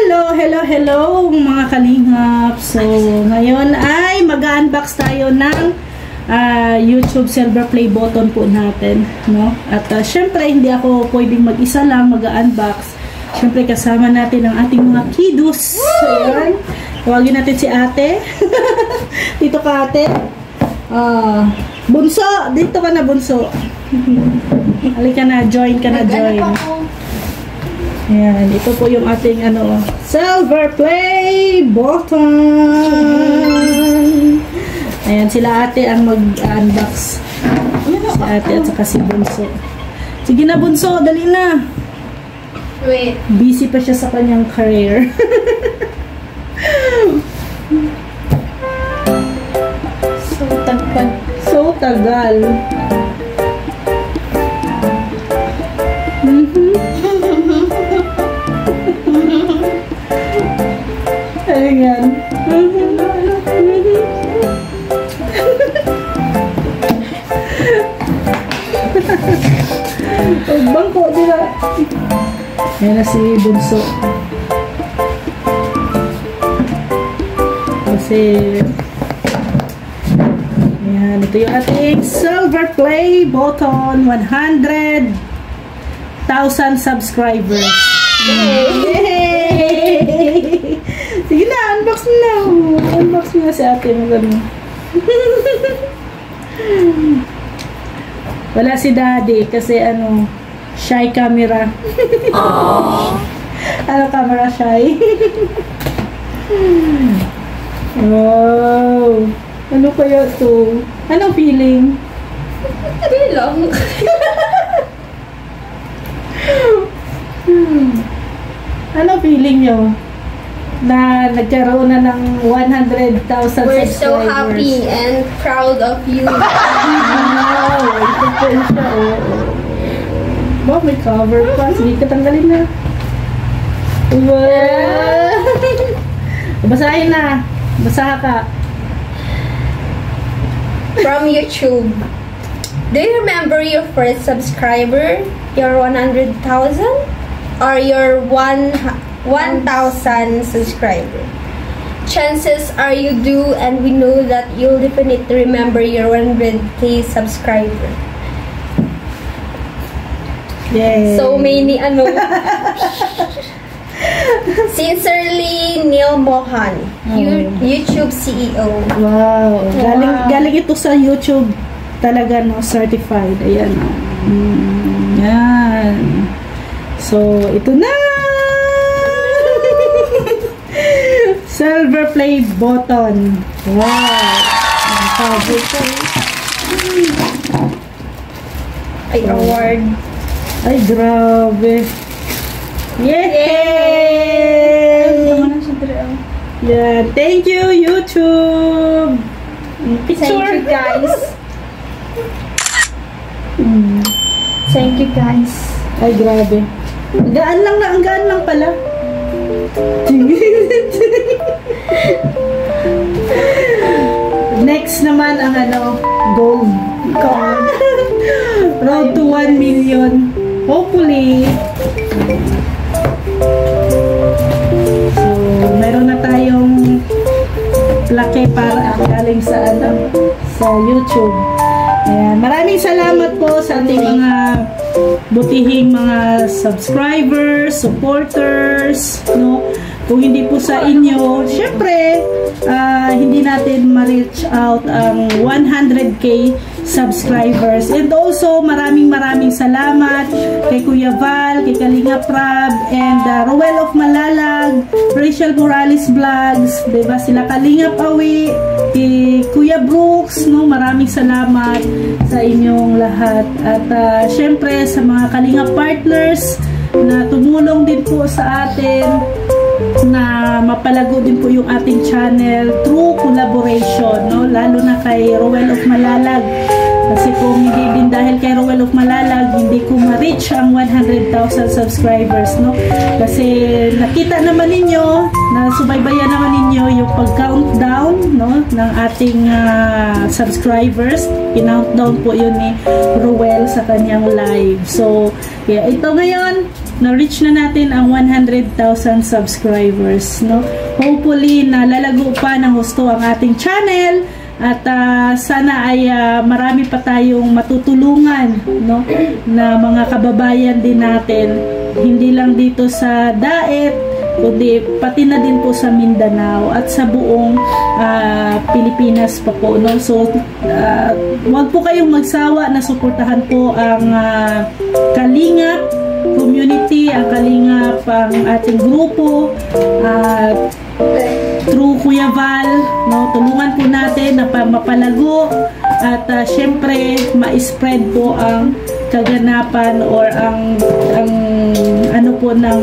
Hello mga kalingap. So, ngayon ay mag-unbox tayo ng YouTube silver play button po natin, no? At syempre, hindi ako pwedeng mag-isa lang mag-unbox. Syempre, kasama natin ang ating mga kiddos. So, ayan. Tawagin natin si ate. Dito ka, ate. Bunso! Dito ka na, bunso. Halika na, join ka na, join. Ayan, ito po yung ating silver play button. Ayan, sila ate ang mag-unbox. Si ate at saka si bunso. Sige na, bunso, dali na. Wait. Busy pa siya sa kanyang career. So tagal. Ayan. Bangko, dila. Ayan na si bunso. Kasi ayan, ito yung ating silver play button. 100,000 subscribers. Yay! Sige na, unbox mo na. Unbox mo na si ate. Wala si daddy kasi shy camera. Camera shy. Wow. Ano kaya ito? Anong feeling? Hindi lang. Ano feeling nyo? Na nagkaroon na ng 100,000 subscribers. We're so happy and proud of you. Wow! Ito po siya, Wow, may cover pa. Sige, katanggalin na. Wow! Basahin na. Basaha ka. From YouTube. Do you remember your first subscriber? Your 100,000? Or your 1,000 subscriber? Chances are you do, and we know that you'll definitely remember your 100K subscriber. Yay! So many Sincerely, Neil Mohan, YouTube CEO. Wow! Galing ito sa YouTube talaga, certified. Ayan. Yan. So, ito na! Silver play button. Wow! Ay, award. Ay, grabe. Yay! Yeah, thank you, YouTube! Thank you, guys. Thank you, guys. Ay, grabe. Ang gaan lang pala. Next naman ang gold. Road to 1 million. Hopefully. So, meron na tayong plaque para galing sa YouTube. Ayan. Maraming salamat po sa ating mga butihing mga subscribers, supporters, no? Kung hindi po sa inyo, syempre, hindi natin ma-reach out ang 100K subscribers. And also, maraming salamat kay Kuya Val, kay Kalinga Prab, and Roel of Malalag, Rachel Morales Vlogs, diba? Sila Kalinga Pawi, kay Kuya Brooks, no? Maraming salamat sa inyong lahat. At syempre, sa mga Kalinga partners na tumulong din po sa atin na mapalago din po yung ating channel through collaboration, no? Lalo na kay Roel of Malalag. Kasi kung hindi din dahil kay Roel of Malalag, hindi ko ma-reach ang 100,000 subscribers, no? Kasi nakita naman ninyo, nasubaybayan naman ninyo yung pag-countdown, no? Ng ating subscribers. Pinountdown po yun ni Roel sa kanyang live. So, yeah, ito ngayon, na-reach na natin ang 100,000 subscribers, no? Hopefully, na lalago pa ng husto ang ating channel at sana ay marami pa tayong matutulungan, no? Na mga kababayan din natin, hindi lang dito sa Daet, kundi pati na din po sa Mindanao at sa buong Pilipinas pa po, no? So wag po kayong magsawa na suportahan po ang Kalingap community, ang Kalingap ang ating grupo through Kuya Val, no? Tulungan po natin na mapalago at syempre ma-spread po ang kaganapan or ang ano po ng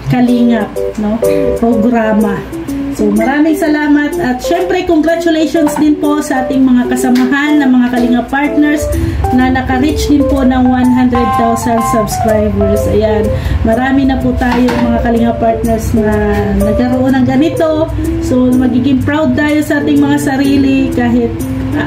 Kalingap, no, programa. So maraming salamat at syempre congratulations din po sa ating mga kasamahan na mga Kalingap partners na naka-reach din po ng 100,000 subscribers. Ayan, marami na po tayo mga Kalingap partners na nagkaroon ng ganito. So magiging proud tayo sa ating mga sarili kahit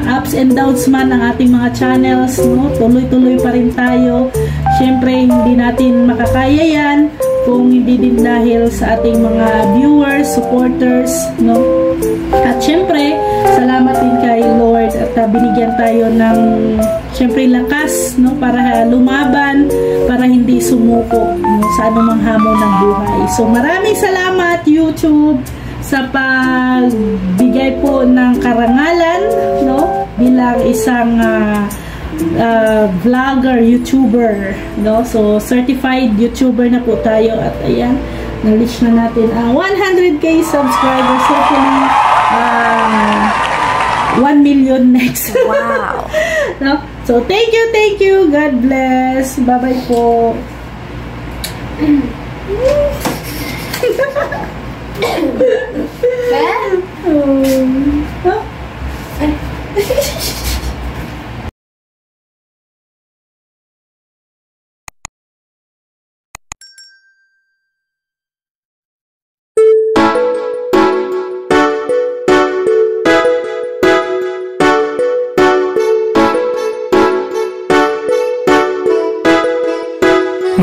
ups and downs man ang ating mga channels, no? Tuloy-tuloy pa rin tayo. Syempre hindi natin makakaya yan kung hindi din dahil sa ating mga viewers, supporters, no? At syempre salamat din kay Lord at binigyan tayo ng syempre lakas, no, para lumaban, para hindi sumuko, no, sa anumang hamon ng buhay. So maraming salamat YouTube sa pagbigay po ng karangalan, no, bilang isang vlogger, YouTuber, no? So certified YouTuber na po tayo at ayan, na-reach na natin ang 100k subscribers. Hopefully 1 million next. Wow. No? So thank you, God bless, bye bye po.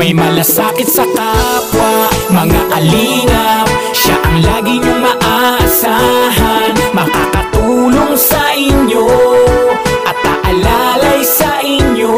May malasakit sa kapwa, mga kalingap, siya ang lagi niyong maaasahan. Makakatulong sa inyo at aalalay sa inyo,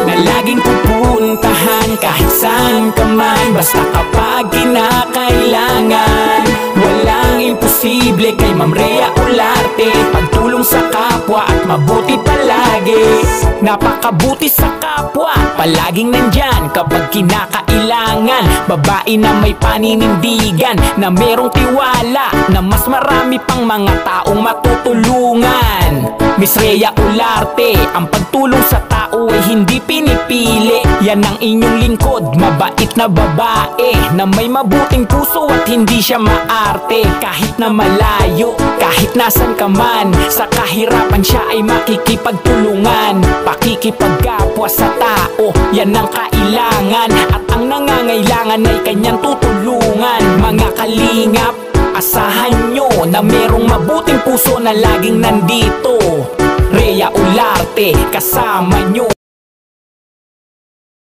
na laging pupuntahan kahit saan ka man, basta kapag kinakailangan. Walang imposible kay Ma'am Rhea Olarte, pagtulong sa kapwa at mabuti palagi. Napakabuti sa kapwa, palaging nandyan kapag kinakailangan. Babae na may paninindigan, na merong tiwala, na mas marami pang mga taong matutulungan. Miss Rhea Olarte, ang pagtulong sa tao ay hindi pinipili. Yan ang inyong lingkod, mabait na babae, na may mabuting puso at hindi siya maarte. Kahit na malayo, kahit nasan ka man, sa kahirapan siya ay makikipagtulungan. Pakikipagkapwa sa tao, yan ang kailangan, at ang nangangailangan ay kanyang tutulungan. Mga kalingap, asahan nyo na merong mabuting puso na laging nandito. Rhea Olarte, kasama nyo.